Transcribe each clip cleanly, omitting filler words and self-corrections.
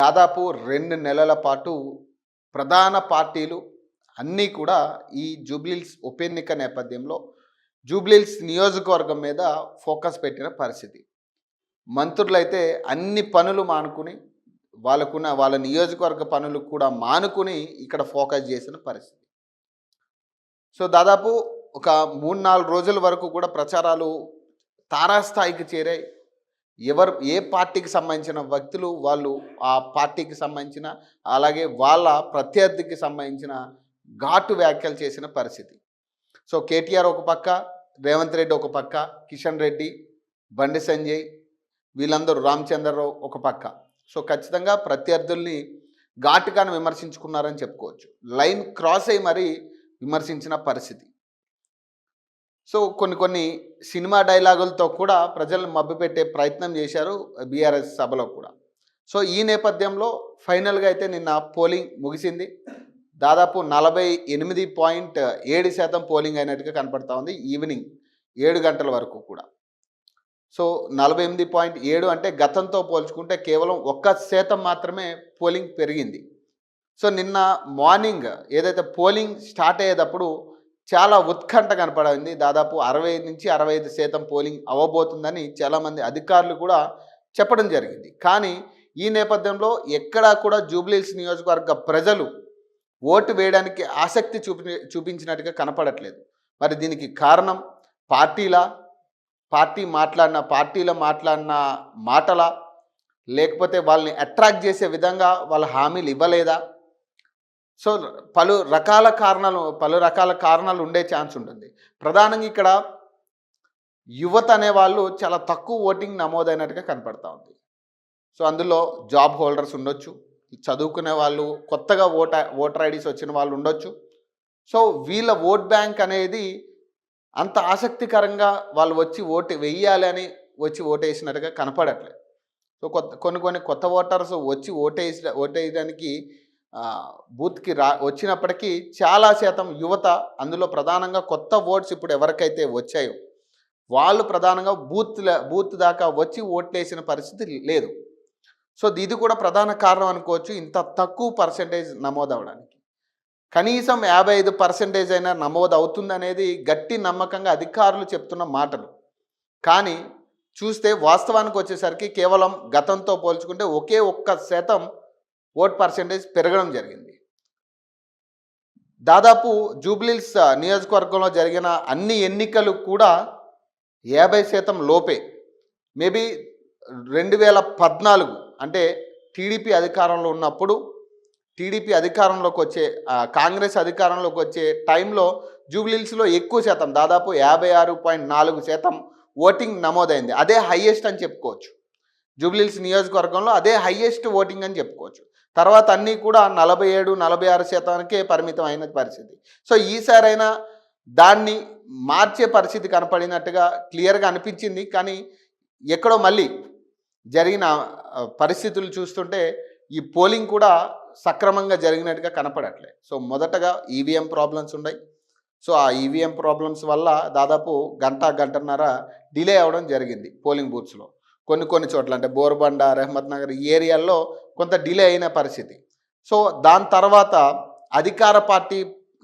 దాదాపు 2 నెలల పాటు ప్రధాన పార్టీలు అన్నీ కూడా ఈ జూబ్లీహిల్స్ ఉప ఎన్నిక నేపథ్యంలో జూబ్లీహిల్స్ నియోజకవర్గం మీద ఫోకస్ పెట్టిన పరిస్థితి. మంత్రులైతే అన్ని పనులు మానుకుని వాళ్ళ నియోజకవర్గ పనులు కూడా మానుకుని ఇక్కడ ఫోకస్ చేసిన పరిస్థితి. సో దాదాపు ఒక 3-4 రోజుల వరకు కూడా ప్రచారాలు తారాస్థాయికి చేరాయి. ఏ పార్టీకి సంబంధించిన వ్యక్తులు వాళ్ళు ఆ పార్టీకి సంబంధించిన అలాగే వాళ్ళ ప్రత్యర్థికి సంబంధించిన ఘాటు వ్యాఖ్యలు చేసిన పరిస్థితి. సో కేటీఆర్ ఒక పక్క, రేవంత్ రెడ్డి ఒక పక్క, కిషన్ రెడ్డి, బండి సంజయ్, వీళ్ళందరూ రామచంద్రరావు ఒక పక్క. సో ఖచ్చితంగా ప్రత్యర్థుల్ని ఘాటుగానే విమర్శించుకున్నారని చెప్పుకోవచ్చు. లైన్ క్రాస్ అయ్యి మరీ విమర్శించిన పరిస్థితి. సో కొన్ని సినిమా డైలాగులతో కూడా ప్రజలను మభ్యపెట్టే ప్రయత్నం చేశారు బీఆర్ఎస్ సభలో కూడా. సో ఈ నేపథ్యంలో ఫైనల్గా అయితే నిన్న పోలింగ్ ముగిసింది. దాదాపు 48.7% పోలింగ్ అయినట్టుగా కనపడతా ఉంది ఈవినింగ్ 7 గంటల వరకు కూడా. సో 48.7 అంటే గతంతో పోల్చుకుంటే కేవలం 1% మాత్రమే పోలింగ్ పెరిగింది. సో నిన్న మార్నింగ్ ఏదైతే పోలింగ్ స్టార్ట్ అయ్యేటప్పుడు చాలా ఉత్కంఠ కనపడింది. దాదాపు 60-65% పోలింగ్ అవ్వబోతుందని చాలామంది అధికారులు కూడా చెప్పడం జరిగింది. కానీ ఈ నేపథ్యంలో ఎక్కడా కూడా జూబ్లీహిల్స్ నియోజకవర్గ ప్రజలు ఓటు వేయడానికి ఆసక్తి చూపించినట్టుగా కనపడట్లేదు. మరి దీనికి కారణం పార్టీలో మాట్లాడిన మాటల, లేకపోతే వాళ్ళని అట్రాక్ట్ చేసే విధంగా వాళ్ళ హామీలు ఇవ్వలేదా? సో పలు రకాల కారణాలు ఉండే ఛాన్స్ ఉంటుంది. ప్రధానంగా ఇక్కడ యువత అనేవాళ్ళు చాలా తక్కువ ఓటింగ్ నమోదైనట్టుగా కనపడతా ఉంది. సో అందులో జాబ్ హోల్డర్స్ ఉండొచ్చు, చదువుకునే వాళ్ళు, కొత్తగా ఓటర్ ఐడీస్ వచ్చిన వాళ్ళు ఉండొచ్చు. సో వీళ్ళ ఓట్ బ్యాంక్ అనేది అంత ఆసక్తికరంగా వాళ్ళు వచ్చి ఓటు వెయ్యాలి అని వచ్చి ఓటేసినట్టుగా కనపడట్లేదు. సో కొన్ని కొత్త ఓటర్స్ వచ్చి ఓటేయడానికి బూత్కి వచ్చినప్పటికీ చాలా శాతం యువత, అందులో ప్రధానంగా కొత్త ఓట్స్ ఇప్పుడు ఎవరికైతే వచ్చాయో వాళ్ళు ప్రధానంగా బూత్ దాకా వచ్చి ఓట్లేసిన పరిస్థితి లేదు. సో ఇది కూడా ప్రధాన కారణం అనుకోవచ్చు ఇంత తక్కువ పర్సెంటేజ్ నమోదు అవడానికి. కనీసం 55% అయినా నమోదు అవుతుందనేది గట్టి నమ్మకంగా అధికారులు చెప్తున్న మాటలు. కానీ చూస్తే వాస్తవానికి వచ్చేసరికి కేవలం గతంతో పోల్చుకుంటే ఒకే 1% ఓట్ పర్సెంటేజ్ పెరగడం జరిగింది. దాదాపు జూబ్లీహిల్స్ నియోజకవర్గంలో జరిగిన అన్ని ఎన్నికలు కూడా 50% లోపే. మేబీ 2014 అంటే టీడీపీ అధికారంలో ఉన్నప్పుడు, కాంగ్రెస్ అధికారంలోకి వచ్చే టైంలో జూబ్లీహిల్స్లో ఎక్కువ శాతం, దాదాపు 56.4% ఓటింగ్ నమోదైంది. అదే హైయెస్ట్ అని చెప్పుకోవచ్చు. జూబ్లీహిల్స్ నియోజకవర్గంలో అదే హైయెస్ట్ ఓటింగ్ అని చెప్పుకోవచ్చు. తర్వాత అన్నీ కూడా 47-46%కే పరిమితం అయిన పరిస్థితి. సో ఈసారైనా దాన్ని మార్చే పరిస్థితి కనపడినట్టుగా క్లియర్గా అనిపించింది. కానీ ఎక్కడో మళ్ళీ జరిగిన పరిస్థితులు చూస్తుంటే ఈ పోలింగ్ కూడా సక్రమంగా జరిగినట్టుగా కనపడట్లేదు. సో మొదటగా ఈవీఎం ప్రాబ్లమ్స్ ఉన్నాయి. సో ఆ ఈవీఎం ప్రాబ్లమ్స్ వల్ల దాదాపు గంటన్నర డిలే అవ్వడం జరిగింది పోలింగ్ బూత్స్లో. కొన్ని చోట్ల అంటే బోర్బండ, రెహమత్ నగర్ ఈ ఏరియాల్లో కొంత డిలే అయిన పరిస్థితి. సో దాని తర్వాత అధికార పార్టీ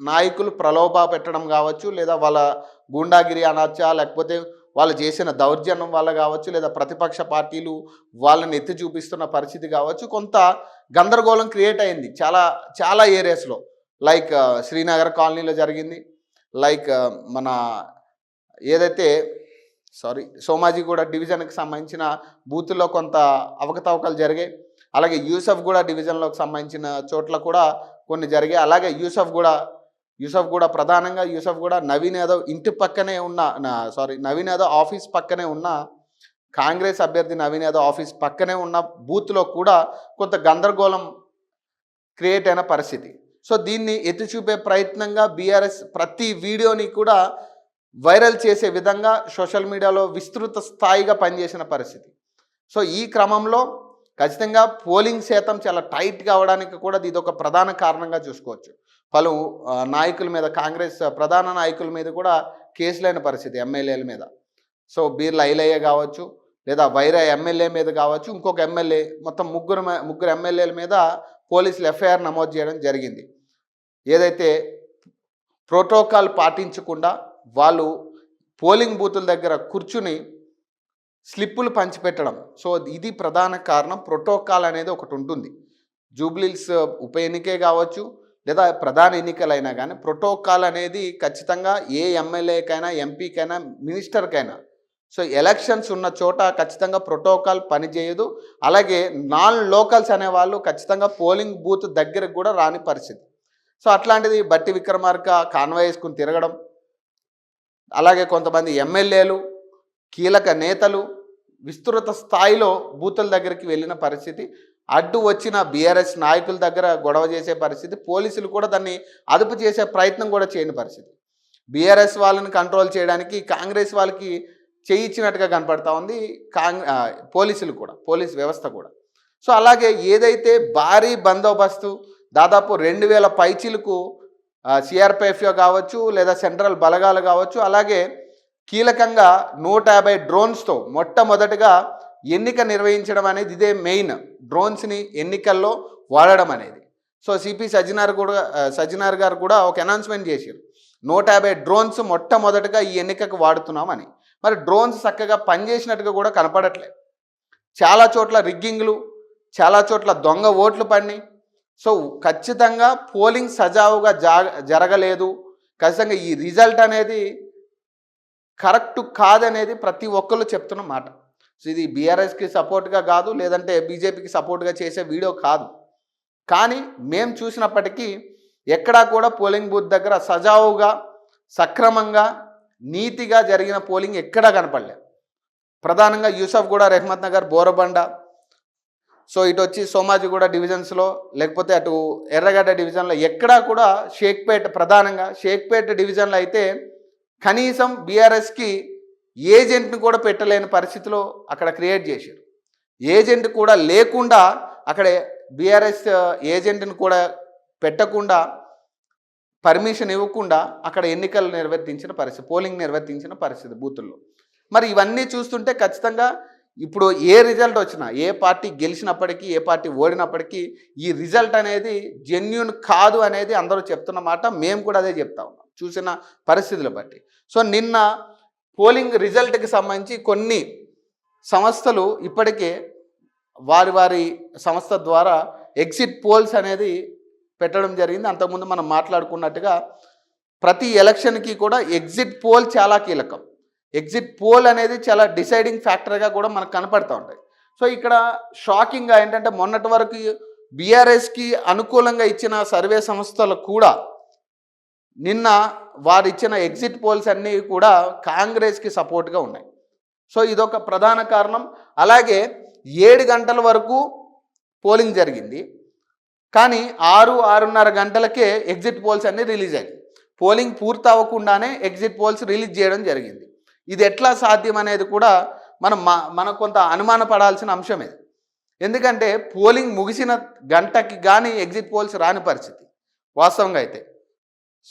నాయకులు ప్రలోభ పెట్టడం కావచ్చు, లేదా వాళ్ళ గూండాగిరి అనొచ్చా, లేకపోతే వాళ్ళు చేసిన దౌర్జన్యం వల్ల కావచ్చు, లేదా ప్రతిపక్ష పార్టీలు వాళ్ళని ఎత్తి చూపిస్తున్న పరిస్థితి కావచ్చు, కొంత గందరగోళం క్రియేట్ అయింది చాలా ఏరియాస్లో. లైక్ శ్రీనగర్ కాలనీలో జరిగింది, లైక్ మన ఏదైతే సోమాజిగూడ డివిజన్కి సంబంధించిన బూత్లో కొంత అవకతవకలు జరిగాయి. అలాగే యూసఫ్గూడ డివిజన్లోకి సంబంధించిన చోట్ల కూడా కొన్ని జరిగాయి. అలాగే యూసఫ్గూడ ప్రధానంగా నవీన్ యాదవ్ ఇంటి పక్కనే నవీన్ యాదవ్ ఆఫీస్ పక్కనే ఉన్న, కాంగ్రెస్ అభ్యర్థి నవీన్ యాదవ్ ఆఫీస్ పక్కనే ఉన్న బూత్లో కూడా కొంత గందరగోళం క్రియేట్ అయిన పరిస్థితి. సో దీన్ని ఎత్తి చూపే ప్రయత్నంగా బీఆర్ఎస్ ప్రతి వీడియోని కూడా వైరల్ చేసే విధంగా సోషల్ మీడియాలో విస్తృత స్థాయిగా పనిచేసిన పరిస్థితి. సో ఈ క్రమంలో ఖచ్చితంగా పోలింగ్ శాతం చాలా టైట్ కావడానికి కూడా ఇది ఒక ప్రధాన కారణంగా చూసుకోవచ్చు. పలు నాయకుల మీద, కాంగ్రెస్ ప్రధాన నాయకుల మీద కూడా కేసులైన పరిస్థితి, ఎమ్మెల్యేల మీద. సో బీర్ల ఐలయ్య కావచ్చు, లేదా వైరా ఎమ్మెల్యే మీద కావచ్చు, ఇంకొక ఎమ్మెల్యే, మొత్తం ముగ్గురు ఎమ్మెల్యేల మీద పోలీసులు ఎఫ్ఐఆర్ నమోదు చేయడం జరిగింది. ఏదైతే ప్రోటోకాల్ పాటించకుండా వాళ్ళు పోలింగ్ బూతుల దగ్గర కూర్చుని స్లిప్పులు పంచిపెట్టడం. సో ఇది ప్రధాన కారణం. ప్రోటోకాల్ అనేది ఒకటి ఉంటుంది. జూబ్లీహిల్స్ ఉప ఎన్నికే కావచ్చు, లేదా ప్రధాన ఎన్నికలైనా కానీ ప్రోటోకాల్ అనేది ఖచ్చితంగా ఏ ఎమ్మెల్యేకైనా, ఎంపీకైనా, మినిస్టర్కైనా. సో ఎలక్షన్స్ ఉన్న చోట ఖచ్చితంగా ప్రోటోకాల్ పనిచేయదు. అలాగే నాన్ లోకల్స్ అనేవాళ్ళు ఖచ్చితంగా పోలింగ్ బూత్ దగ్గరకు కూడా రాని పరిస్థితి. సో అట్లాంటిది బట్టి విక్రమార్క కాన్వాయ్ వేసుకుని తిరగడం, అలాగే కొంతమంది ఎమ్మెల్యేలు, కీలక నేతలు విస్తృత స్థాయిలో బూతుల దగ్గరికి వెళ్ళిన పరిస్థితి, అడ్డు వచ్చిన బీఆర్ఎస్ నాయకుల దగ్గర గొడవ చేసే పరిస్థితి, పోలీసులు కూడా దాన్ని అదుపు చేసే ప్రయత్నం కూడా చేయని పరిస్థితి. బీఆర్ఎస్ వాళ్ళని కంట్రోల్ చేయడానికి కాంగ్రెస్ వాళ్ళకి చేయించినట్టుగా కనపడతా ఉంది పోలీసులు కూడా, పోలీస్ వ్యవస్థ కూడా. సో అలాగే ఏదైతే భారీ బందోబస్తు దాదాపు 2000 పైచీలకు సిఆర్పిఎఫ్ కావచ్చు, లేదా సెంట్రల్ బలగాలు కావచ్చు, అలాగే కీలకంగా 150 డ్రోన్స్తో మొట్టమొదటిగా ఎన్నిక నిర్వహించడం అనేది ఇదే మెయిన్. డ్రోన్స్ని ఎన్నికల్లో వాడడం అనేది. సో సిపి సజ్జనార్ గారు కూడా ఒక అనౌన్స్మెంట్ చేశారు, 150 డ్రోన్స్ మొట్టమొదటిగా ఈ ఎన్నికకు వాడుతున్నామని. మరి డ్రోన్స్ చక్కగా పనిచేసినట్టుగా కూడా కనపడట్లేదు. చాలా చోట్ల రిగ్గింగ్లు, చాలా చోట్ల దొంగ ఓట్లు పడినాయి. సో ఖచ్చితంగా పోలింగ్ సజావుగా జరగలేదు. ఖచ్చితంగా ఈ రిజల్ట్ అనేది కరెక్ట్ కాదనేది ప్రతి ఒక్కళ్ళు చెప్తున్న మాట. సో ఇది బీఆర్ఎస్కి సపోర్ట్గా కాదు, లేదంటే బీజేపీకి సపోర్ట్గా చేసే వీడియో కాదు. కానీ మేము చూసినప్పటికీ ఎక్కడా కూడా పోలింగ్ బూత్ దగ్గర సజావుగా, సక్రమంగా, నీతిగా జరిగిన పోలింగ్ ఎక్కడా కనపడలేదు. ప్రధానంగా యూసఫ్గూడ, రెహ్మత్ నగర్, బోరబండ, సో ఇటు వచ్చి సోమాజిగూడ డివిజన్స్లో, లేకపోతే అటు ఎర్రగడ్డ డివిజన్లో ఎక్కడా కూడా, ప్రధానంగా షేక్పేట్ డివిజన్లో అయితే కనీసం బీఆర్ఎస్కి ఏజెంట్ని కూడా పెట్టలేని పరిస్థితిలో అక్కడ క్రియేట్ చేశారు. ఏజెంట్ కూడా లేకుండా అక్కడ బీఆర్ఎస్ ఏజెంట్ని కూడా పెట్టకుండా, పర్మిషన్ ఇవ్వకుండా అక్కడ ఎన్నికలు నిర్వర్తించిన పరిస్థితి, పోలింగ్ నిర్వర్తించిన పరిస్థితి బూతుల్లో. మరి ఇవన్నీ చూస్తుంటే ఖచ్చితంగా ఇప్పుడు ఏ రిజల్ట్ వచ్చినా, ఏ పార్టీ గెలిచినప్పటికీ, ఏ పార్టీ ఓడినప్పటికీ ఈ రిజల్ట్ అనేది జెన్యూన్ కాదు అనేది అందరూ చెప్తున్న మాట. మేము కూడా అదే చెప్తా ఉన్నాం చూసిన పరిస్థితులు బట్టి. సో నిన్న పోలింగ్ రిజల్ట్కి సంబంధించి కొన్ని సంస్థలు ఇప్పటికే వారి సంస్థ ద్వారా ఎగ్జిట్ పోల్స్ అనేది పెట్టడం జరిగింది. అంతకుముందు మనం మాట్లాడుకున్నట్టుగా ప్రతి ఎలక్షన్కి కూడా ఎగ్జిట్ పోల్ చాలా కీలకం. ఎగ్జిట్ పోల్ అనేది చాలా డిసైడింగ్ ఫ్యాక్టర్గా కూడా మనకు కనపడుతూ ఉంటాయి. సో ఇక్కడ షాకింగ్గా ఏంటంటే మొన్నటి వరకు బీఆర్ఎస్కి అనుకూలంగా ఇచ్చిన సర్వే సంస్థలు కూడా నిన్న వారు ఇచ్చిన ఎగ్జిట్ పోల్స్ అన్నీ కూడా కాంగ్రెస్కి సపోర్ట్గా ఉన్నాయి. సో ఇదొక ప్రధాన కారణం. అలాగే 7 గంటల వరకు పోలింగ్ జరిగింది, కానీ 6-6:30 గంటలకే ఎగ్జిట్ పోల్స్ అన్నీ రిలీజ్ అయ్యాయి. పోలింగ్ పూర్తి అవ్వకుండానే ఎగ్జిట్ పోల్స్ రిలీజ్ చేయడం జరిగింది. ఇది ఎట్లా సాధ్యం అనేది కూడా మనం కొంత అనుమానపడాల్సిన అంశం ఇది. ఎందుకంటే పోలింగ్ ముగిసిన గంటకి కానీ ఎగ్జిట్ పోల్స్ రాని పరిస్థితి వాస్తవంగా అయితే.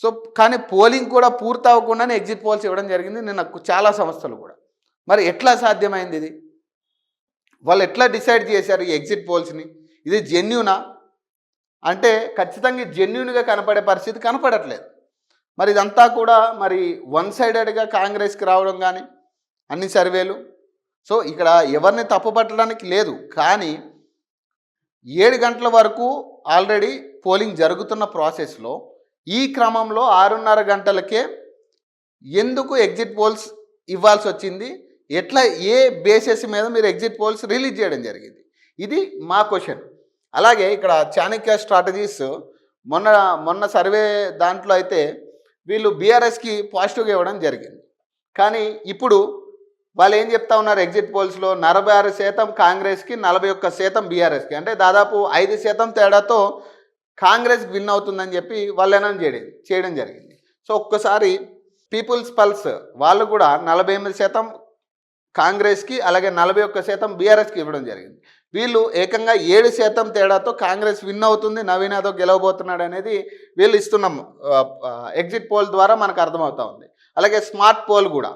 సో కానీ పోలింగ్ కూడా పూర్తి అవ్వకుండానే ఎగ్జిట్ పోల్స్ ఇవ్వడం జరిగింది నిన్న చాలా సంస్థలు కూడా. మరి ఎట్లా సాధ్యమైంది ఇది? వాళ్ళు ఎట్లా డిసైడ్ చేశారు ఈ ఎగ్జిట్ పోల్స్ని? ఇది జెన్యూనా అంటే ఖచ్చితంగా జెన్యూన్గా కనపడే పరిస్థితి కనపడట్లేదు. మరి ఇదంతా కూడా మరి వన్ సైడెడ్గా కాంగ్రెస్కి రావడం కానీ అన్ని సర్వేలు. సో ఇక్కడ ఎవరిని తప్పుపట్టడానికి లేదు, కానీ 7 గంటల వరకు ఆల్రెడీ పోలింగ్ జరుగుతున్న ప్రాసెస్లో ఈ క్రమంలో 6:30 గంటలకే ఎందుకు ఎగ్జిట్ పోల్స్ ఇవ్వాల్సి వచ్చింది? ఎట్లా, ఏ బేసిస్ మీద మీరు ఎగ్జిట్ పోల్స్ రిలీజ్ చేయడం జరిగింది? ఇది మా క్వశ్చన్. అలాగే ఇక్కడ చాణక్య స్ట్రాటజీస్ మొన్న సర్వే దాంట్లో అయితే వీళ్ళు బీఆర్ఎస్కి పాజిటివ్గా ఇవ్వడం జరిగింది. కానీ ఇప్పుడు వాళ్ళు ఏం చెప్తా ఉన్నారు? ఎగ్జిట్ పోల్స్లో 46% కాంగ్రెస్కి, 41% బీఆర్ఎస్కి, అంటే దాదాపు 5% తేడాతో కాంగ్రెస్ విన్ అవుతుందని చెప్పి వాళ్ళు అనౌన్స్ చేయడం జరిగింది. సో ఒక్కసారి పీపుల్స్ పల్స్ వాళ్ళు కూడా 48% కాంగ్రెస్కి, అలాగే 41% బీఆర్ఎస్కి ఇవ్వడం జరిగింది. వీళ్ళు ఏకంగా 7% తేడాతో కాంగ్రెస్ విన్ అవుతుంది, నవీన్ యాదవ్ గెలవబోతున్నాడు అనేది వీళ్ళు ఇస్తున్న ఎగ్జిట్ పోల్ ద్వారా మనకు అర్థమవుతా ఉంది. అలాగే స్మార్ట్ పోల్ కూడా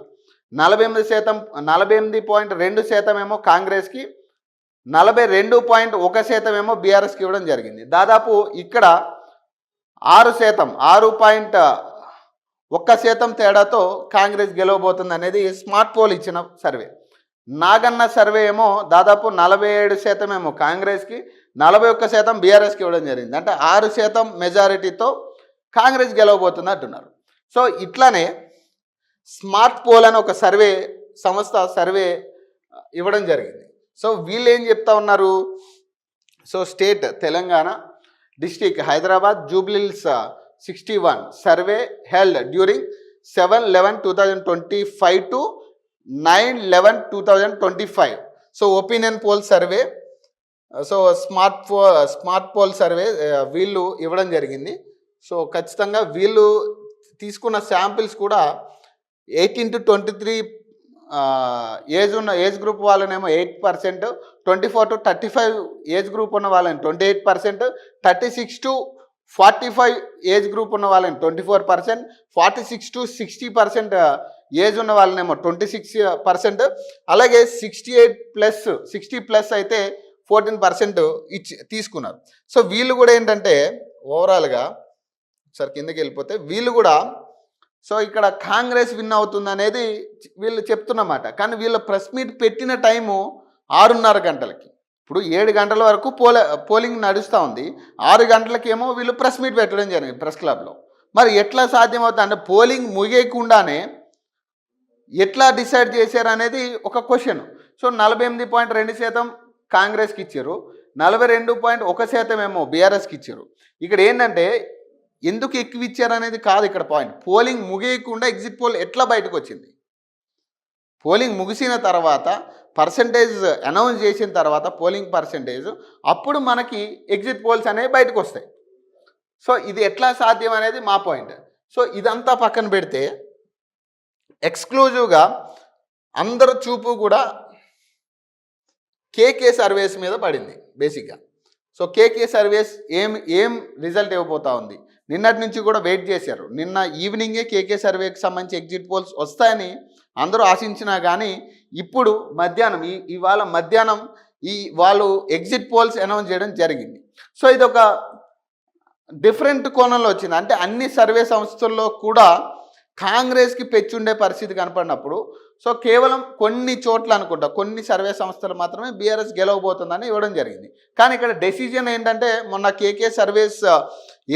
48%, 48.2% ఏమో కాంగ్రెస్కి, 42.1% ఏమో బీఆర్ఎస్కి ఇవ్వడం జరిగింది. దాదాపు ఇక్కడ 6%, 6.1% తేడాతో కాంగ్రెస్ గెలవబోతుంది అనేది స్మార్ట్ పోల్ ఇచ్చిన సర్వే. నాగన్న సర్వే ఏమో దాదాపు 47% ఏమో కాంగ్రెస్కి, 41% బీఆర్ఎస్కి ఇవ్వడం జరిగింది. అంటే 6% మెజారిటీతో కాంగ్రెస్ గెలవబోతుంది అంటున్నారు. సో ఇట్లానే స్మార్ట్ పోల్ అని ఒక సంస్థ సర్వే ఇవ్వడం జరిగింది. సో వీళ్ళు ఏం చెప్తా ఉన్నారు, so state Telangana, district Hyderabad, Jubilee Hills 61 survey held during 7/11/2025 to 9/11/2025. So opinion poll survey, so smart pole survey వీళ్ళు ఇవ్వడం జరిగింది. సో ఖచ్చితంగా వీళ్ళు తీసుకున్న శాంపిల్స్ కూడా 18 to 23 ఏజ్ గ్రూప్ వాళ్ళనేమో 8%, 24 to 35 ఏజ్ గ్రూప్ ఉన్న వాళ్ళని 28%, 36 to 45 ఏజ్ గ్రూప్ ఉన్న వాళ్ళని 24%, 46 to 60% ఏజ్ ఉన్న వాళ్ళనేమో 26%, అలాగే 60+ అయితే 14% తీసుకున్నారు. సో వీళ్ళు కూడా ఏంటంటే ఓవరాల్గా ఒకసారి కిందకి వెళ్ళిపోతే వీళ్ళు కూడా సో ఇక్కడ కాంగ్రెస్ విన్ అవుతుంది అనేది వీళ్ళు చెప్తున్నమాట. కానీ వీళ్ళ ప్రెస్ మీట్ పెట్టిన టైము 6:30 గంటలకి. ఇప్పుడు 7 గంటల వరకు పోలింగ్ నడుస్తూ ఉంది. 6 గంటలకేమో వీళ్ళు ప్రెస్ మీట్ పెట్టడం జరిగింది ప్రెస్ క్లబ్లో. మరి ఎట్లా సాధ్యమవుతుంది అంటే పోలింగ్ ముగియకుండానే ఎట్లా డిసైడ్ చేశారు అనేది ఒక క్వశ్చన్. సో 48.2% కాంగ్రెస్కి ఇచ్చారు, 42.1% ఏమో బీఆర్ఎస్కి ఇచ్చారు. ఇక్కడ ఏంటంటే ఎందుకు ఎక్కువ ఇచ్చారు అనేది కాదు ఇక్కడ పాయింట్. పోలింగ్ ముగియకుండా ఎగ్జిట్ పోల్ ఎట్లా బయటకు వచ్చింది, పోలింగ్ ముగిసిన తర్వాత పర్సంటేజ్ అనౌన్స్ చేసిన తర్వాత పోలింగ్ పర్సంటేజ్ అప్పుడు మనకి ఎగ్జిట్ పోల్స్ అనేవి బయటకు వస్తాయి. సో ఇది ఎట్లా సాధ్యం అనేది మా పాయింట్. సో ఇదంతా పక్కన పెడితే ఎక్స్క్లూజివ్గా అందరు చూపు కూడా కేకే సర్వేస్ మీద పడింది బేసిక్గా. సో కేకే సర్వేస్ ఏం రిజల్ట్ ఇవ్వబోతా ఉంది. నిన్నటి నుంచి కూడా వెయిట్ చేశారు. నిన్న ఈవినింగే కేకే సర్వేకి సంబంధించి ఎగ్జిట్ పోల్స్ వస్తాయని అందరూ ఆశించినా కానీ ఇప్పుడు మధ్యాహ్నం ఇవాళ మధ్యాహ్నం వాళ్ళు ఎగ్జిట్ పోల్స్ అనౌన్స్ చేయడం జరిగింది. సో ఇది ఒక డిఫరెంట్ కోణంలో వచ్చింది. అంటే అన్ని సర్వే సంస్థల్లో కూడా కాంగ్రెస్కి పెచ్చుండే పరిస్థితి కనపడినప్పుడు సో కేవలం కొన్ని చోట్ల అనుకుంటా కొన్ని సర్వే సంస్థలు మాత్రమే బీఆర్ఎస్ గెలవబోతుందని ఇవ్వడం జరిగింది. కానీ ఇక్కడ డెసిజన్ ఏంటంటే మొన్న కేకే సర్వేస్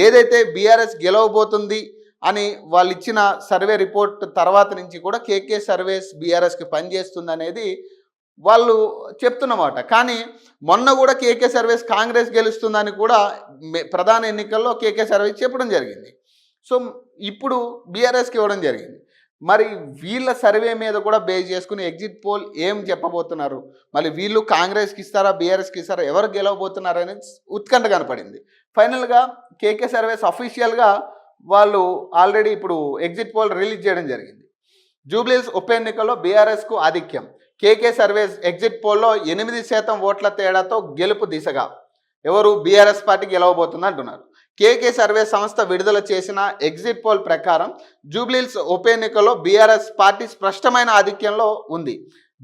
ఏదైతే బీఆర్ఎస్ గెలవబోతుంది అని వాళ్ళు ఇచ్చిన సర్వే రిపోర్ట్ తర్వాత నుంచి కూడా కేకే సర్వేస్ బీఆర్ఎస్కి పనిచేస్తుంది అనేది వాళ్ళు చెప్తున్నమాట. కానీ మొన్న కూడా కేకే సర్వేస్ కాంగ్రెస్ గెలుస్తుందని కూడా ప్రధాన ఎన్నికల్లో కేకే సర్వేస్ చెప్పడం జరిగింది. సో ఇప్పుడు బీఆర్ఎస్కి ఇవ్వడం జరిగింది. మరి వీళ్ళ సర్వే మీద కూడా బేస్ చేసుకుని ఎగ్జిట్ పోల్ ఏం చెప్పబోతున్నారు, మళ్ళీ వీళ్ళు కాంగ్రెస్కి ఇస్తారా బీఆర్ఎస్కి ఇస్తారా, ఎవరు గెలవబోతున్నారు అనేది ఉత్కంఠ కనపడింది. ఫైనల్గా కేకే సర్వేస్ అఫీషియల్గా వాళ్ళు ఆల్రెడీ ఇప్పుడు ఎగ్జిట్ పోల్ రిలీజ్ చేయడం జరిగింది. జూబ్లీహిల్స్ ఉప ఎన్నికల్లో బీఆర్ఎస్కు ఆధిక్యం, కేకే సర్వేస్ ఎగ్జిట్ పోల్లో 8% ఓట్ల తేడాతో గెలుపు దిశగా ఎవరు బీఆర్ఎస్ పార్టీ గెలవబోతుంది అంటున్నారు. కేకే సర్వే సంస్థ విడుదల చేసిన ఎగ్జిట్ పోల్ ప్రకారం జూబ్లీహిల్స్ ఉప ఎన్నికల్లో బీఆర్ఎస్ పార్టీ స్పష్టమైన ఆధిక్యంలో ఉంది.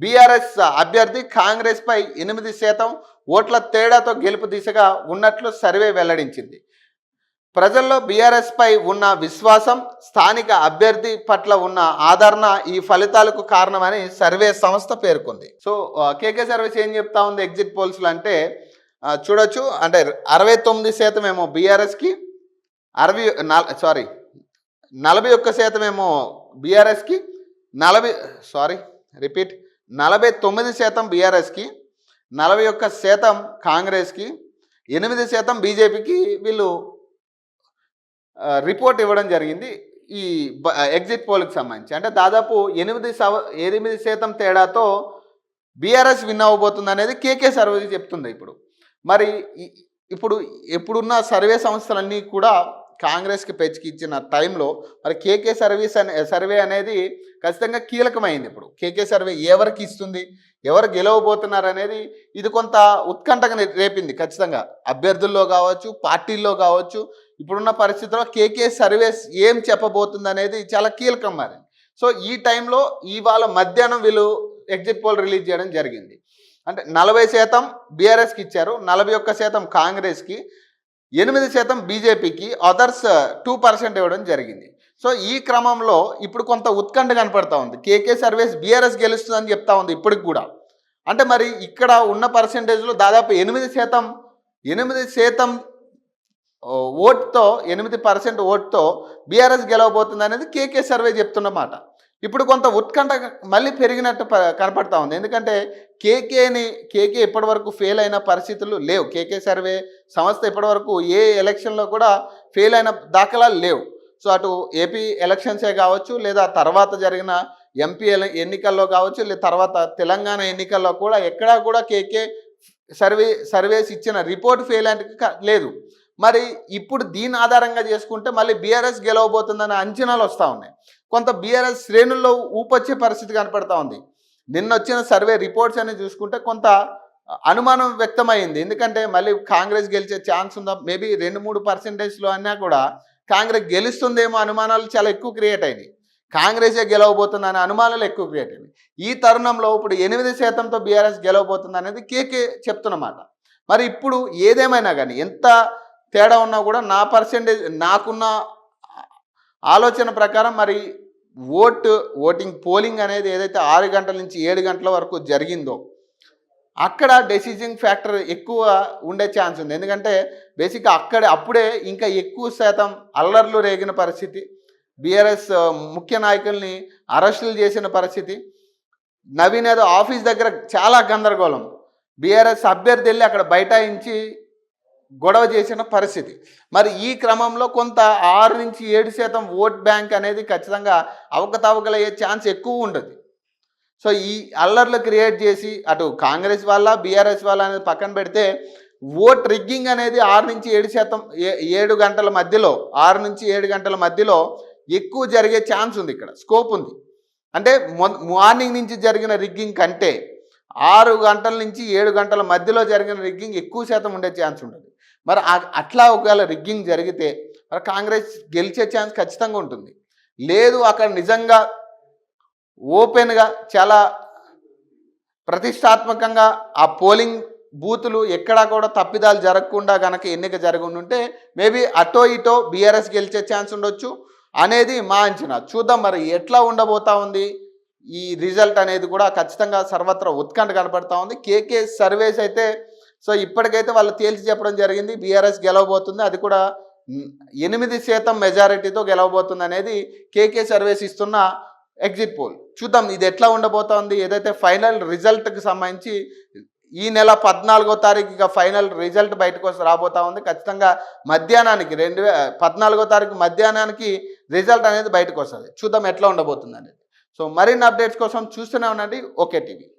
బీఆర్ఎస్ అభ్యర్థి కాంగ్రెస్పై 8% ఓట్ల తేడాతో గెలుపు దిశగా ఉన్నట్లు సర్వే వెల్లడించింది. ప్రజల్లో బీఆర్ఎస్ పై ఉన్న విశ్వాసం, స్థానిక అభ్యర్థి పట్ల ఉన్న ఆదరణ ఈ ఫలితాలకు కారణమని సర్వే సంస్థ పేర్కొంది. సో కేకే సర్వేస్ ఏం చెప్తా ఉంది ఎగ్జిట్ పోల్స్లో అంటే చూడొచ్చు. అంటే 69% ఏమో బీఆర్ఎస్కి, 41% ఏమో బీఆర్ఎస్కి, 49% బీఆర్ఎస్కి, 41% కాంగ్రెస్కి, 8% బీజేపీకి వీళ్ళు రిపోర్ట్ ఇవ్వడం జరిగింది ఈ ఎగ్జిట్ పోల్కి సంబంధించి. అంటే దాదాపు 8% తేడాతో బీఆర్ఎస్ విన్ అవ్వబోతుంది అనేది కేకే సర్వే చెప్తుంది. మరి ఇప్పుడున్న సర్వే సంస్థలన్నీ కూడా కాంగ్రెస్కి పెంచుకిచ్చిన టైంలో మరి కేకే సర్వే అనేది ఖచ్చితంగా కీలకమైంది. ఇప్పుడు కేకే సర్వే ఎవరికి ఇస్తుంది, ఎవరు గెలవబోతున్నారు అనేది ఇది కొంత ఉత్కంఠగా రేపింది. ఖచ్చితంగా అభ్యర్థుల్లో కావచ్చు, పార్టీల్లో కావచ్చు, ఇప్పుడున్న పరిస్థితుల్లో కేకే సర్వేస్ ఏం చెప్పబోతుంది అనేది చాలా కీలకం మారింది. సో ఈ టైంలో ఇవాళ మధ్యాహ్నం వీళ్ళు ఎగ్జిట్ పోల్ రిలీజ్ చేయడం జరిగింది. అంటే 40% బీఆర్ఎస్కి ఇచ్చారు, 41% కాంగ్రెస్కి, 8% బీజేపీకి, అదర్స్ 2% ఇవ్వడం జరిగింది. సో ఈ క్రమంలో ఇప్పుడు కొంత ఉత్కంఠ కనపడతా ఉంది. కేకే సర్వేస్ బీఆర్ఎస్ గెలుస్తుందని చెప్తా ఉంది ఇప్పటికి కూడా. అంటే మరి ఇక్కడ ఉన్న పర్సెంటేజ్లో దాదాపు 8% ఓట్తో 8% ఓట్తో బీఆర్ఎస్ గెలవబోతుంది అనేది కేకే సర్వే చెప్తున్నమాట. ఇప్పుడు కొంత ఉత్కంఠ మళ్ళీ పెరిగినట్టు కనపడతా ఉంది. ఎందుకంటే కేకే ఇప్పటివరకు ఫెయిల్ అయిన పరిస్థితులు లేవు. కేకే సర్వే సంస్థ ఇప్పటివరకు ఏ ఎలక్షన్లో కూడా ఫెయిల్ అయిన దాఖలాలు లేవు. సో అటు ఏపీ ఎలక్షన్సే కావచ్చు, లేదా తర్వాత జరిగిన ఎంపీ ఎన్నికల్లో కావచ్చు, లేదా తర్వాత తెలంగాణ ఎన్నికల్లో కూడా ఎక్కడా కూడా కేకే సర్వేస్ ఇచ్చిన రిపోర్ట్ ఫెయిల్ అంటే లేదు. మరి ఇప్పుడు దీని ఆధారంగా చేసుకుంటే మళ్ళీ బీఆర్ఎస్ గెలవబోతుందనే అంచనాలు వస్తూ ఉన్నాయి. కొంత బీఆర్ఎస్ శ్రేణుల్లో ఊపొచ్చే పరిస్థితి కనపడతా ఉంది. నిన్న వచ్చిన సర్వే రిపోర్ట్స్ అని చూసుకుంటే కొంత అనుమానం వ్యక్తమైంది. ఎందుకంటే మళ్ళీ కాంగ్రెస్ గెలిచే ఛాన్స్ ఉందా, మేబీ 2-3% అన్నా కూడా కాంగ్రెస్ గెలుస్తుందేమో అనుమానాలు చాలా ఎక్కువ క్రియేట్ అయినాయి. కాంగ్రెసే గెలవబోతుందనే అనుమానాలు ఎక్కువ క్రియేట్ అయినాయి. ఈ తరుణంలో ఇప్పుడు 8%తో బీఆర్ఎస్ గెలవబోతుంది అనేది కేకే చెప్తున్నమాట. మరి ఇప్పుడు ఏదేమైనా కానీ ఎంత తేడా ఉన్నా కూడా నాకున్న ఆలోచన ప్రకారం మరి ఓటింగ్ పోలింగ్ అనేది ఏదైతే 6 గంటల నుంచి 7 గంటల వరకు జరిగిందో అక్కడ డెసిజింగ్ ఫ్యాక్టర్ ఎక్కువ ఉండే ఛాన్స్ ఉంది. ఎందుకంటే బేసిక్గా అప్పుడే ఇంకా ఎక్కువ శాతం అల్లర్లు రేగిన పరిస్థితి, బీఆర్ఎస్ ముఖ్య నాయకుల్ని అరెస్టులు చేసిన పరిస్థితి, నవీన్ యాదవ్ ఆఫీస్ దగ్గర చాలా గందరగోళం, బీఆర్ఎస్ అభ్యర్థి వెళ్ళి అక్కడ బైఠాయించి గొడవ చేసిన పరిస్థితి. మరి ఈ క్రమంలో కొంత 6-7% ఓట్ బ్యాంక్ అనేది ఖచ్చితంగా అవకతవకలయ్యే ఛాన్స్ ఎక్కువ ఉంటుంది. సో ఈ అల్లర్లు క్రియేట్ చేసి అటు కాంగ్రెస్ వాళ్ళ బీఆర్ఎస్ వాళ్ళ అనేది పక్కన పెడితే ఓట్ రిగ్గింగ్ అనేది 6-7%, 7 గంటల మధ్యలో 6-7 గంటల మధ్యలో ఎక్కువ జరిగే ఛాన్స్ ఉంది. ఇక్కడ స్కోప్ ఉంది. అంటే మార్నింగ్ నుంచి జరిగిన రిగ్గింగ్ కంటే 6 గంటల నుంచి 7 గంటల మధ్యలో జరిగిన రిగ్గింగ్ ఎక్కువ శాతం ఉండే ఛాన్స్ ఉంటుంది. మరి అట్లా ఒకవేళ రిగ్గింగ్ జరిగితే మరి కాంగ్రెస్ గెలిచే ఛాన్స్ ఖచ్చితంగా ఉంటుంది. లేదు అక్కడ నిజంగా ఓపెన్గా చాలా ప్రతిష్టాత్మకంగా ఆ పోలింగ్ బూతులు ఎక్కడా కూడా తప్పిదాలు జరగకుండా కనుక ఎన్నిక జరగనుంటే మేబీ అటో ఇటో బీఆర్ఎస్ గెలిచే ఛాన్స్ ఉండొచ్చు అనేది మా అంచనా. చూద్దాం మరి ఎట్లా ఉండబోతా ఉంది ఈ రిజల్ట్ అనేది కూడా ఖచ్చితంగా సర్వత్రా ఉత్కంఠ కనపడతా ఉంది. కేకే సర్వేస్ అయితే సో ఇప్పటికైతే వాళ్ళు తేల్చి చెప్పడం జరిగింది బీఆర్ఎస్ గెలవబోతుంది, అది కూడా 8% మెజారిటీతో గెలవబోతుంది అనేది కేకే సర్వేస్ ఇస్తున్న ఎగ్జిట్ పోల్. చూద్దాం ఇది ఎట్లా ఉండబోతోంది. ఏదైతే ఫైనల్ రిజల్ట్కి సంబంధించి ఈ నెల 14వ తారీఖు ఇక ఫైనల్ రిజల్ట్ బయటకు రాబోతా ఉంది. ఖచ్చితంగా మధ్యాహ్నానికి 14వ తారీఖు మధ్యాహ్నానికి రిజల్ట్ అనేది బయటకు వస్తుంది. చూద్దాం ఎట్లా ఉండబోతుంది అనేది. సో మరిన్ని అప్డేట్స్ కోసం చూస్తూనే ఉండండి ఓకే టీవీ.